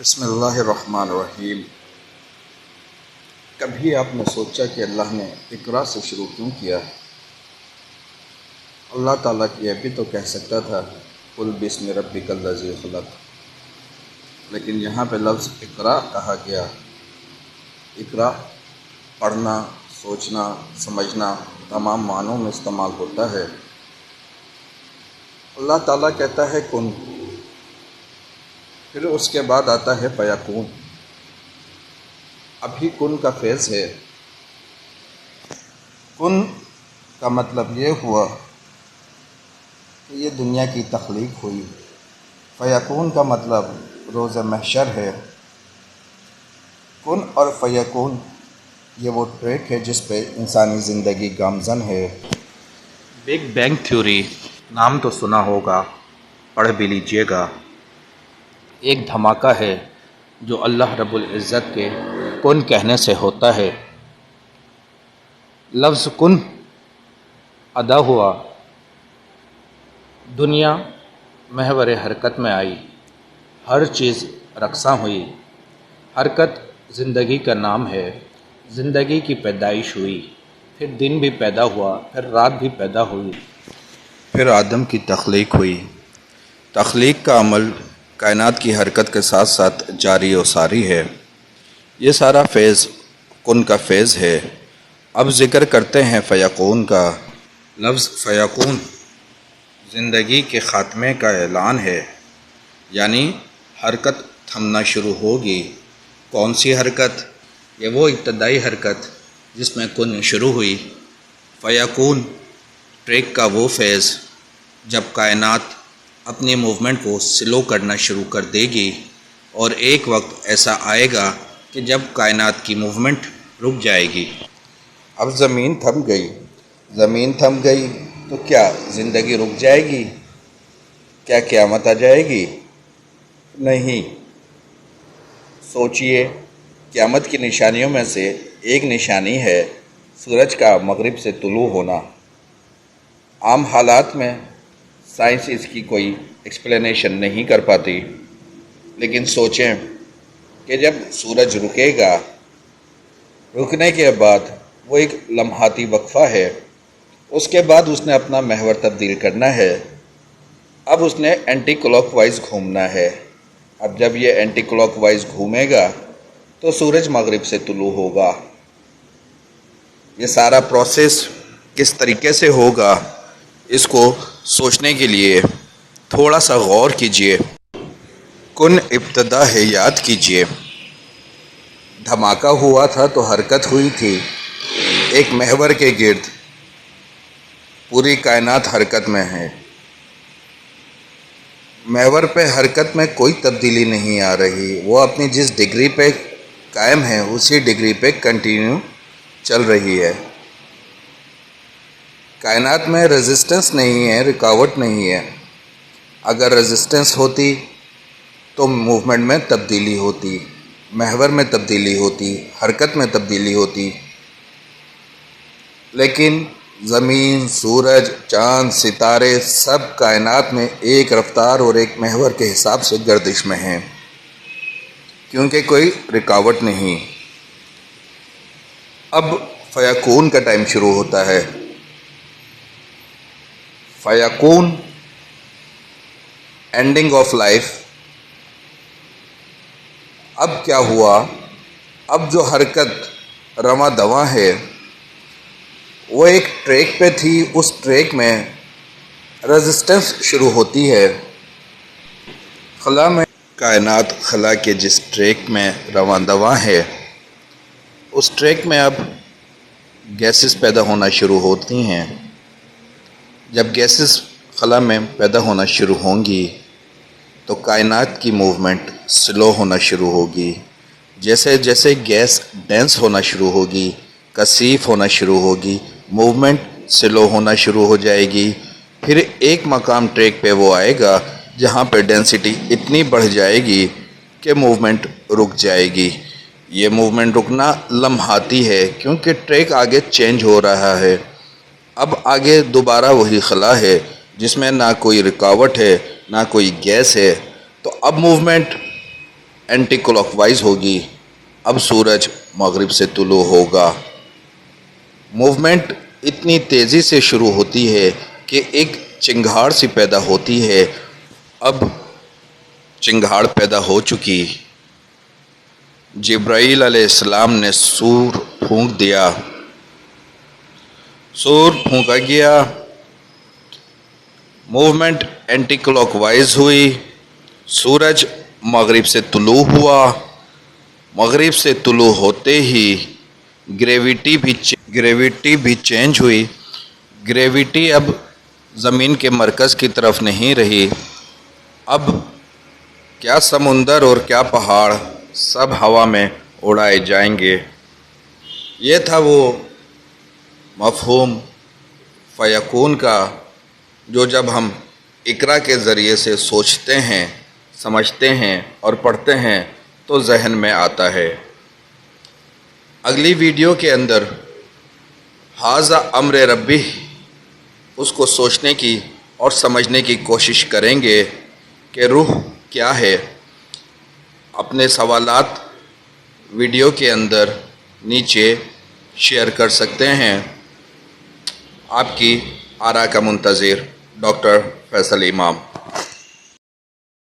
بسم اللہ الرحمن الرحیم۔ کبھی آپ نے سوچا کہ اللہ نے اقرا سے شروع کیوں کیا؟ اللہ تعالیٰ یہ بھی تو کہہ سکتا تھا قل بسم ربک الذی خلق، لیکن یہاں پہ لفظ اقرا کہا گیا۔ اقرا پڑھنا، سوچنا، سمجھنا تمام معنوں میں استعمال ہوتا ہے۔ اللہ تعالیٰ کہتا ہے کن، پھر اس کے بعد آتا ہے فیکون۔ ابھی کن کا فیض ہے۔ کن کا مطلب یہ ہوا کہ یہ دنیا کی تخلیق ہوئی۔ فیکون کا مطلب روز محشر ہے۔ کن اور فیکون یہ وہ ٹریک ہے جس پہ انسانی زندگی گامزن ہے۔ بگ بینگ تھیوری نام تو سنا ہوگا، پڑھ بھی لیجئے گا۔ ایک دھماکہ ہے جو اللہ رب العزت کے کن کہنے سے ہوتا ہے۔ لفظ کن ادا ہوا، دنیا محور حرکت میں آئی، ہر چیز رقصاں ہوئی۔ حرکت زندگی کا نام ہے۔ زندگی کی پیدائش ہوئی، پھر دن بھی پیدا ہوا، پھر رات بھی پیدا ہوئی، پھر آدم کی تخلیق ہوئی۔ تخلیق کا عمل کائنات کی حرکت کے ساتھ ساتھ جاری و ساری ہے۔ یہ سارا فیض کن کا فیض ہے۔ اب ذکر کرتے ہیں فیکون کا۔ لفظ فیکون زندگی کے خاتمے کا اعلان ہے، یعنی حرکت تھمنا شروع ہوگی۔ کون سی حرکت؟ یہ وہ ابتدائی حرکت جس میں کن شروع ہوئی۔ فیکون ٹریک کا وہ فیض جب کائنات اپنی موومنٹ کو سلو کرنا شروع کر دے گی، اور ایک وقت ایسا آئے گا کہ جب کائنات کی موومنٹ رک جائے گی۔ اب زمین تھم گئی۔ زمین تھم گئی تو کیا زندگی رک جائے گی؟ کیا قیامت آ جائے گی؟ نہیں۔ سوچئے، قیامت کی نشانیوں میں سے ایک نشانی ہے سورج کا مغرب سے طلوع ہونا۔ عام حالات میں سائنس اس کی کوئی ایکسپلینیشن نہیں کر پاتی، لیکن سوچیں کہ جب سورج رکے گا، رکنے کے بعد وہ ایک لمحاتی وقفہ ہے، اس کے بعد اس نے اپنا محور تبدیل کرنا ہے۔ اب اس نے اینٹی کلاک وائز گھومنا ہے۔ اب جب یہ اینٹی کلاک وائز گھومے گا تو سورج مغرب سے طلوع ہوگا۔ یہ سارا پروسیس کس طریقے سے ہوگا، اس کو سوچنے کے لیے تھوڑا سا غور کیجئے۔ کن ابتدا ہے، یاد کیجئے۔ دھماکہ ہوا تھا تو حرکت ہوئی تھی ایک محور کے گرد۔ پوری کائنات حرکت میں ہے۔ محور پہ حرکت میں کوئی تبدیلی نہیں آ رہی، وہ اپنی جس ڈگری پہ قائم ہے اسی ڈگری پہ کنٹینیو چل رہی ہے۔ کائنات میں ریزسٹنس نہیں ہے، رکاوٹ نہیں ہے۔ اگر ریزسٹنس ہوتی تو موومنٹ میں تبدیلی ہوتی، محور میں تبدیلی ہوتی، حرکت میں تبدیلی ہوتی۔ لیکن زمین، سورج، چاند، ستارے سب کائنات میں ایک رفتار اور ایک محور کے حساب سے گردش میں ہیں، کیونکہ کوئی رکاوٹ نہیں۔ اب فیکون کا ٹائم شروع ہوتا ہے۔ فیکون اینڈنگ آف لائف۔ اب کیا ہوا؟ اب جو حرکت رواں دواں ہے وہ ایک ٹریک پہ تھی، اس ٹریک میں ریزسٹنس شروع ہوتی ہے۔ خلا میں کائنات خلا کے جس ٹریک میں رواں دواں ہے، اس ٹریک میں اب گیسز پیدا ہونا شروع ہوتی ہیں۔ جب گیسز خلا میں پیدا ہونا شروع ہوں گی تو کائنات کی موومنٹ سلو ہونا شروع ہوگی۔ جیسے جیسے گیس ڈینس ہونا شروع ہوگی، کثیف ہونا شروع ہوگی، موومنٹ سلو ہونا شروع ہو جائے گی۔ پھر ایک مقام ٹریک پہ وہ آئے گا جہاں پہ ڈینسٹی اتنی بڑھ جائے گی کہ موومنٹ رک جائے گی۔ یہ موومنٹ رکنا لمحاتی ہے کیونکہ ٹریک آگے چینج ہو رہا ہے۔ اب آگے دوبارہ وہی خلا ہے جس میں نہ کوئی رکاوٹ ہے، نہ کوئی گیس ہے، تو اب موومنٹ اینٹی کلاک وائز ہوگی، اب سورج مغرب سے طلوع ہوگا۔ موومنٹ اتنی تیزی سے شروع ہوتی ہے کہ ایک چنگھاڑ سی پیدا ہوتی ہے۔ اب چنگھاڑ پیدا ہو چکی، جبرائیل علیہ السلام نے سور پھونک دیا، سور پھونکا گیا، موومنٹ اینٹی کلاک وائز ہوئی، سورج مغرب سے طلوع ہوا۔ مغرب سے طلوع ہوتے ہی گریویٹی بھی چینج ہوئی۔ گریویٹی اب زمین کے مرکز کی طرف نہیں رہی، اب کیا سمندر اور کیا پہاڑ سب ہوا میں اڑائے جائیں گے۔ یہ تھا وہ مفہوم فیکون کا جو جب ہم اقرا کے ذریعے سے سوچتے ہیں، سمجھتے ہیں اور پڑھتے ہیں تو ذہن میں آتا ہے۔ اگلی ویڈیو کے اندر ھذا امر ربی، اس کو سوچنے کی اور سمجھنے کی کوشش کریں گے کہ روح کیا ہے۔ اپنے سوالات ویڈیو کے اندر نیچے شیئر کر سکتے ہیں۔ آپ کی آراء کا منتظر ڈاکٹر فیصل امام۔